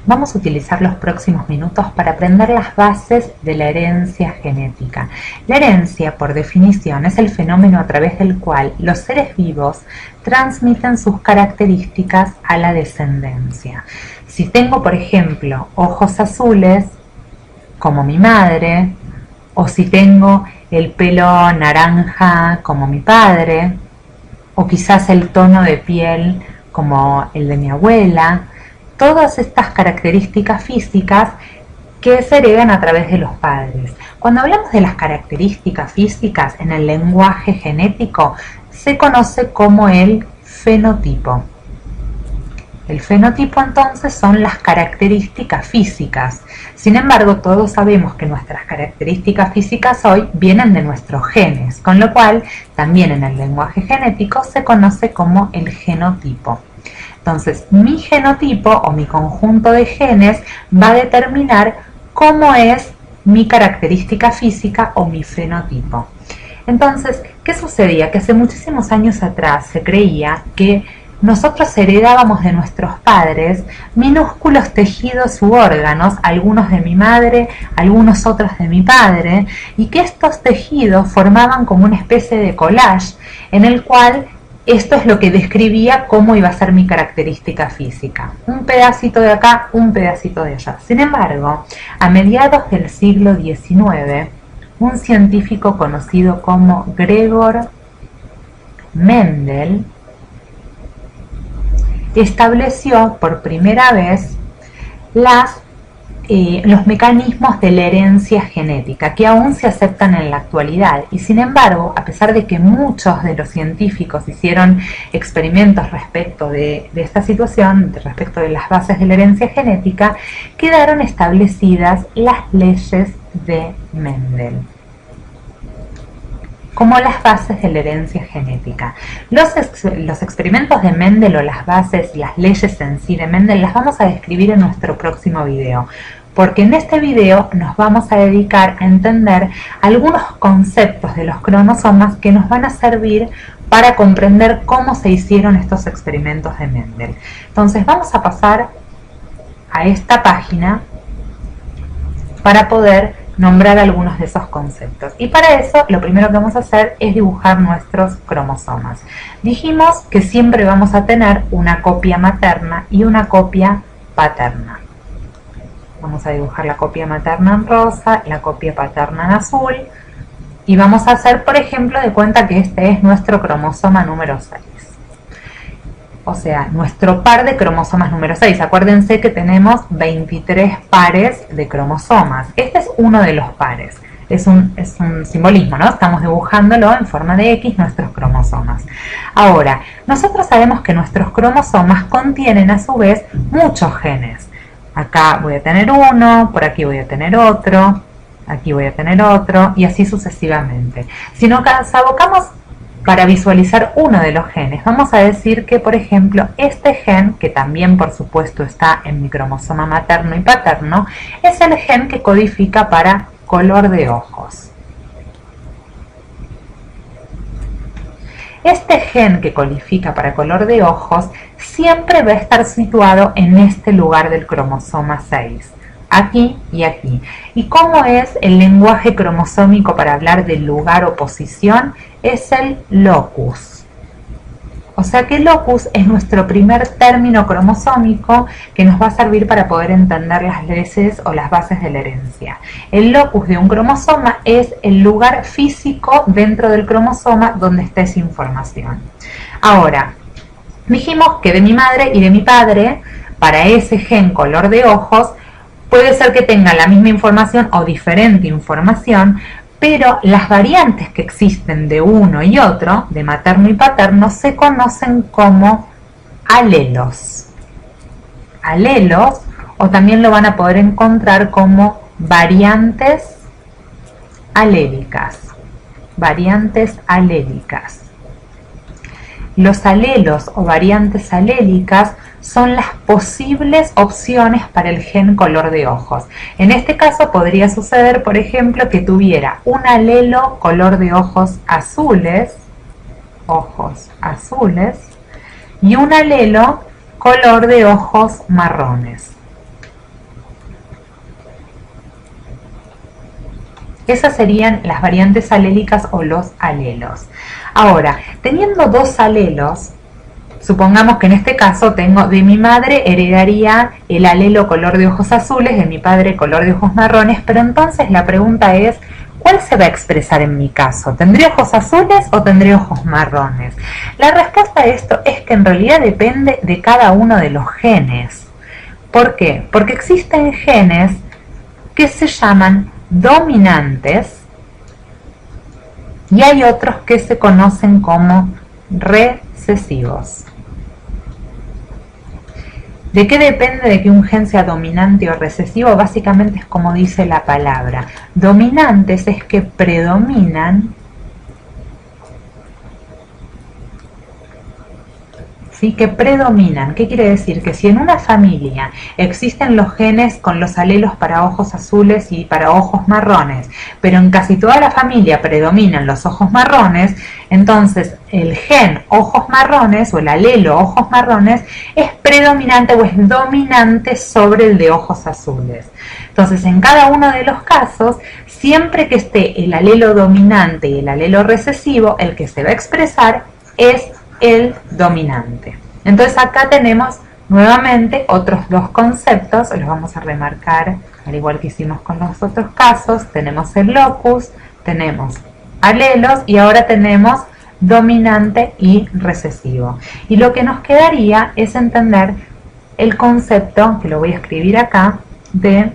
vamos a utilizar los próximos minutos para aprender las bases de la herencia genética. La herencia, por definición, es el fenómeno a través del cual los seres vivos transmiten sus características a la descendencia. Si tengo, por ejemplo, ojos azules, como mi madre, o si tengo el pelo naranja, como mi padre, o quizás el tono de piel como el de mi abuela, todas estas características físicas que se heredan a través de los padres. Cuando hablamos de las características físicas en el lenguaje genético, se conoce como el fenotipo. El fenotipo entonces son las características físicas. Sin embargo, todos sabemos que nuestras características físicas hoy vienen de nuestros genes, con lo cual también en el lenguaje genético se conoce como el genotipo. Entonces, mi genotipo o mi conjunto de genes va a determinar cómo es mi característica física o mi fenotipo. Entonces, ¿qué sucedía? Que hace muchísimos años atrás se creía que nosotros heredábamos de nuestros padres minúsculos tejidos u órganos, algunos de mi madre, algunos otros de mi padre, y que estos tejidos formaban como una especie de collage en el cual esto es lo que describía cómo iba a ser mi característica física. Un pedacito de acá, un pedacito de allá. Sin embargo, a mediados del siglo XIX, un científico conocido como Gregor Mendel estableció por primera vez los mecanismos de la herencia genética que aún se aceptan en la actualidad, y sin embargo, a pesar de que muchos de los científicos hicieron experimentos respecto de esta situación, respecto de las bases de la herencia genética, quedaron establecidas las leyes de Mendel como las bases de la herencia genética. Los experimentos de Mendel o las bases, las leyes en sí de Mendel, las vamos a describir en nuestro próximo video, porque en este video nos vamos a dedicar a entender algunos conceptos de los cromosomas que nos van a servir para comprender cómo se hicieron estos experimentos de Mendel. Entonces vamos a pasar a esta página para poder nombrar algunos de esos conceptos. Y para eso lo primero que vamos a hacer es dibujar nuestros cromosomas. Dijimos que siempre vamos a tener una copia materna y una copia paterna. Vamos a dibujar la copia materna en rosa, la copia paterna en azul, y vamos a hacer, por ejemplo, de cuenta que este es nuestro cromosoma número 6. O sea, nuestro par de cromosomas número 6. Acuérdense que tenemos 23 pares de cromosomas. Este es uno de los pares. Es un simbolismo, ¿no? Estamos dibujándolo en forma de X, nuestros cromosomas. Ahora, nosotros sabemos que nuestros cromosomas contienen a su vez muchos genes. Acá voy a tener uno, por aquí voy a tener otro, aquí voy a tener otro, y así sucesivamente. Si nos abocamos para visualizar uno de los genes, vamos a decir que, por ejemplo, este gen, que también por supuesto está en mi cromosoma materno y paterno, es el gen que codifica para color de ojos. Este gen que codifica para color de ojos siempre va a estar situado en este lugar del cromosoma 6. Aquí y aquí. ¿Y cómo es el lenguaje cromosómico para hablar del lugar o posición? Es el locus. O sea que el locus es nuestro primer término cromosómico que nos va a servir para poder entender las leyes o las bases de la herencia. El locus de un cromosoma es el lugar físico dentro del cromosoma donde está esa información. Ahora, dijimos que de mi madre y de mi padre, para ese gen color de ojos, puede ser que tenga la misma información o diferente información, pero las variantes que existen de uno y otro, de materno y paterno, se conocen como alelos. Alelos, o también lo van a poder encontrar como variantes alélicas. Variantes alélicas. Los alelos o variantes alélicas son las posibles opciones para el gen color de ojos. En este caso podría suceder, por ejemplo, que tuviera un alelo color de ojos azules, y un alelo color de ojos marrones. Esas serían las variantes alélicas o los alelos. Ahora, teniendo dos alelos, supongamos que en este caso tengo de mi madre heredaría el alelo color de ojos azules, de mi padre color de ojos marrones, pero entonces la pregunta es, ¿cuál se va a expresar en mi caso? ¿Tendré ojos azules o tendré ojos marrones? La respuesta a esto es que en realidad depende de cada uno de los genes. ¿Por qué? Porque existen genes que se llaman dominantes y hay otros que se conocen como recesivos. ¿De qué depende de que un gen sea dominante o recesivo? Básicamente es como dice la palabra. Dominantes es que predominan, ¿sí? Que predominan. ¿Qué quiere decir? Que si en una familia existen los genes con los alelos para ojos azules y para ojos marrones, pero en casi toda la familia predominan los ojos marrones, entonces el gen ojos marrones o el alelo ojos marrones es predominante o es dominante sobre el de ojos azules. Entonces, en cada uno de los casos, siempre que esté el alelo dominante y el alelo recesivo, el que se va a expresar es el dominante. Entonces acá tenemos nuevamente otros dos conceptos, los vamos a remarcar al igual que hicimos con los otros casos. Tenemos el locus, tenemos alelos y ahora tenemos dominante y recesivo. Y lo que nos quedaría es entender el concepto, que lo voy a escribir acá, de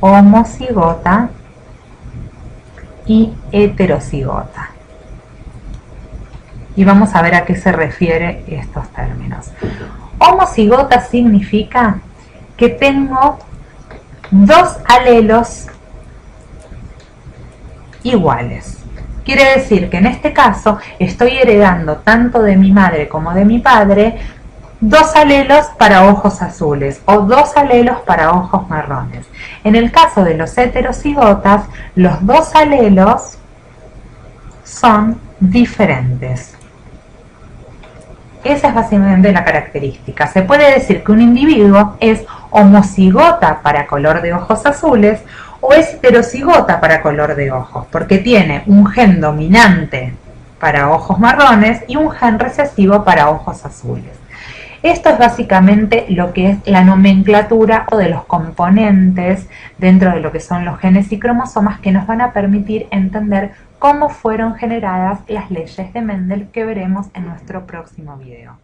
homocigota y heterocigota. Y vamos a ver a qué se refiere estos términos. Homocigota significa que tengo dos alelos iguales. Quiere decir que en este caso estoy heredando tanto de mi madre como de mi padre dos alelos para ojos azules o dos alelos para ojos marrones. En el caso de los heterocigotas, los dos alelos son diferentes. Esa es básicamente la característica. Se puede decir que un individuo es homocigota para color de ojos azules o es heterocigota para color de ojos, porque tiene un gen dominante para ojos marrones y un gen recesivo para ojos azules. Esto es básicamente lo que es la nomenclatura o de los componentes dentro de lo que son los genes y cromosomas que nos van a permitir entender cómo fueron generadas las leyes de Mendel que veremos en nuestro próximo video.